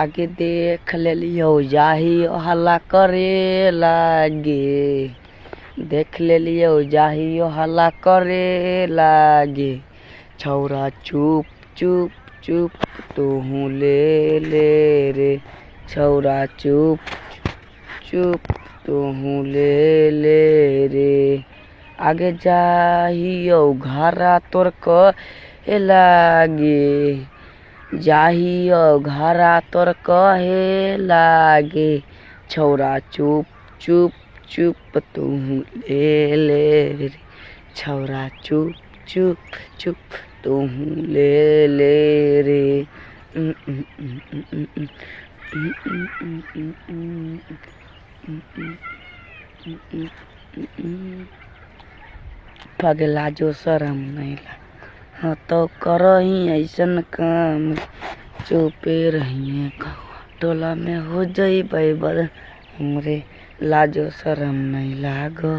आगे देख लेलियो जाही हल्ला करे लागे। देख लेलियो जाही हल्ला करे लागे। छौरा चुप चुप चुप तू ले ले रे। छौरा चुप चुप तू ले ले रे। आगे जाहियो घरा तोर कहे लागे। जाहियो घरा तोर कहे लागे। छौरा चुप चुप चुप तू ले ले रे। छौरा चुप चुप चुप तू ले ले रे। पगला जो शरम नहीं ला। हाँ तो करो ही ऐसन काम चुपे रहिए। टोला में हो जाई बद हमरे लाजो शरम नहीं लागो।